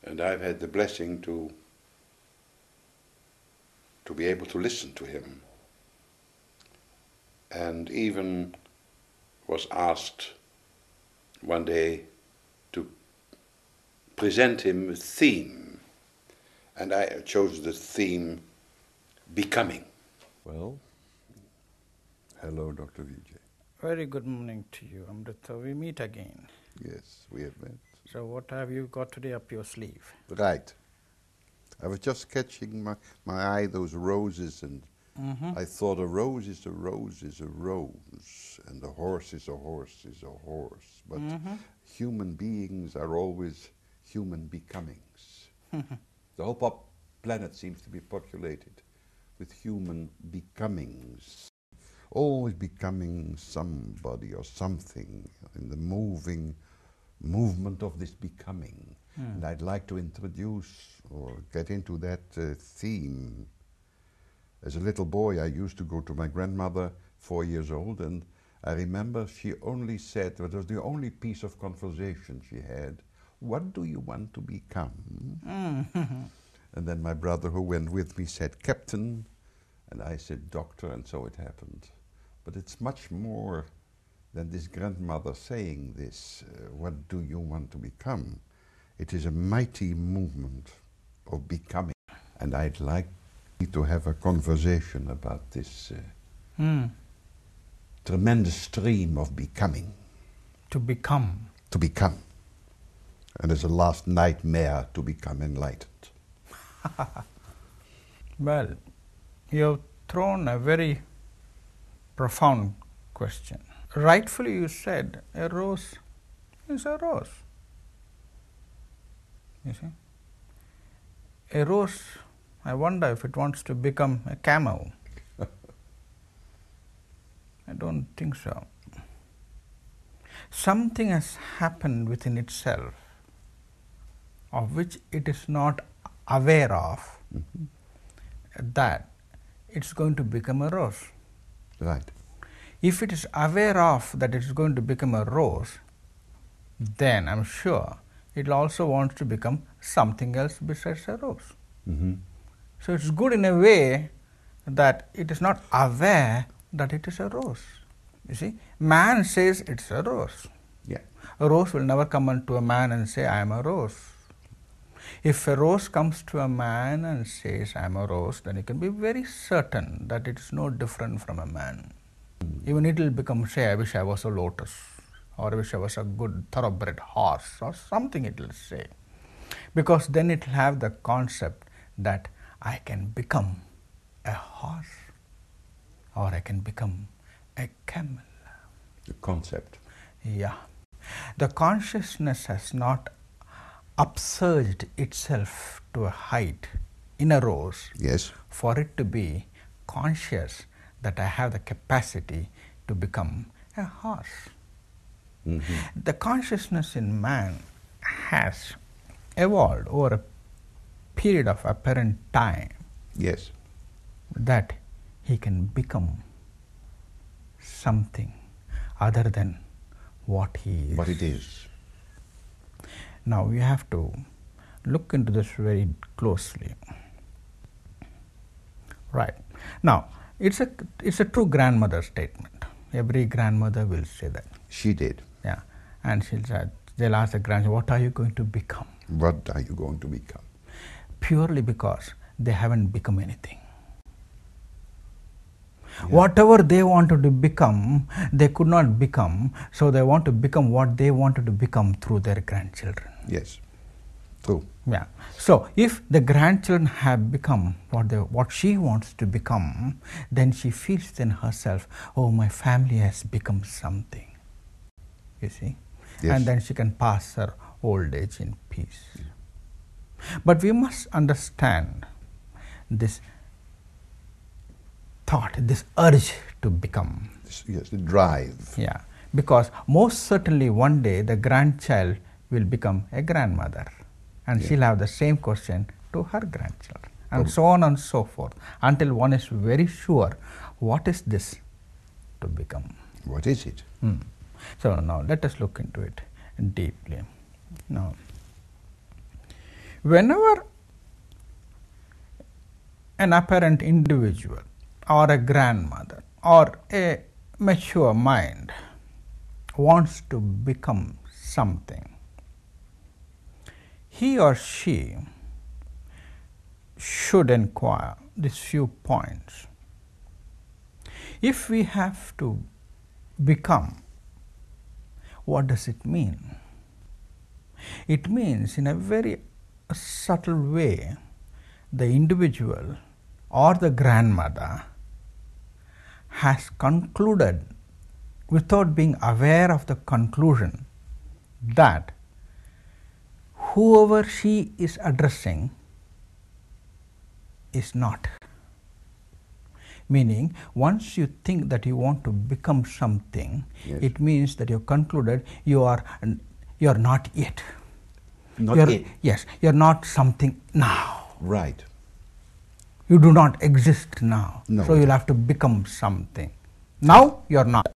And I've had the blessing to be able to listen to him, and even was asked one day to present him a theme, and I chose the theme becoming. Well, hello, Dr. Vijay. Very good morning to you, Amrita. We meet again. Yes, we have met. So what have you got today up your sleeve? Right. I was just catching my eye those roses, and I thought a rose is a rose is a rose, and a horse is a horse is a horse. But human beings are always human becomings. The whole planet seems to be populated with human becomings. Always becoming somebody or something in the movement of this becoming. And I'd like to introduce or get into that theme. As a little boy, I used to go to my grandmother, 4 years old, and I remember she only said, it was the only piece of conversation she had, "What do you want to become?" And then my brother who went with me said, "Captain," and I said, "Doctor," and so it happened. But it's much more than this grandmother saying this, "What do you want to become?" It is a mighty movement of becoming. And I'd like to have a conversation about this tremendous stream of becoming. To become. To become. And as a last nightmare, to become enlightened. Well, you've thrown a very profound question. Rightfully you said a rose is a rose. You see? A rose, I wonder if it wants to become a camel. I don't think so. Something has happened within itself of which it is not aware of, that it's going to become a rose. Right. If it is aware of that it's going to become a rose, then I'm sure it also wants to become something else besides a rose. So it's good in a way that it is not aware that it is a rose. You see, man says it's a rose. Yeah. A rose will never come unto a man and say, "I am a rose." If a rose comes to a man and says, "I am a rose," then he can be very certain that it is no different from a man. Even it will become, say, "I wish I was a lotus," or "I wish I was a good thoroughbred horse," or something it will say. Because then it will have the concept that I can become a horse, or I can become a camel. The concept. Yeah. The consciousness has not upsurged itself to a height in a rose. Yes. For it to be conscious that I have the capacity to become a horse. The consciousness in man has evolved over a period of apparent time. Yes. That he can become something other than what he is. What it is. Now we have to look into this very closely. Right. Now, it's a true grandmother statement. Every grandmother will say that. She did. Yeah. And they'll ask the grandchild, "What are you going to become?" What are you going to become? Purely because they haven't become anything. Yeah. Whatever they wanted to become, they could not become, so they want to become what they wanted to become through their grandchildren. Yes, true. Yeah. So if the grandchildren have become what she wants to become, then she feels in herself, "Oh, my family has become something." You see? Yes. And then she can pass her old age in peace. Yeah. But we must understand this thought, this urge to become. Yes, the drive. Yeah, because most certainly one day the grandchild will become a grandmother, and she'll have the same question to her grandchildren, and so on and so forth, until one is very sure, what is this to become? What is it? So now let us look into it deeply. Now, Whenever an apparent individual or a grandmother or a mature mind wants to become something, he or she should inquire these few points. If we have to become, what does it mean? It means, in a very subtle way, the individual or the grandmother has concluded, without being aware of the conclusion, that whoever she is addressing is not. Meaning, once you think that you want to become something, yes, it means that you have concluded you are not yet. Not You're, yet. yes, you are not something now. Right. You do not exist now. No. So you will have to become something. Now you are not.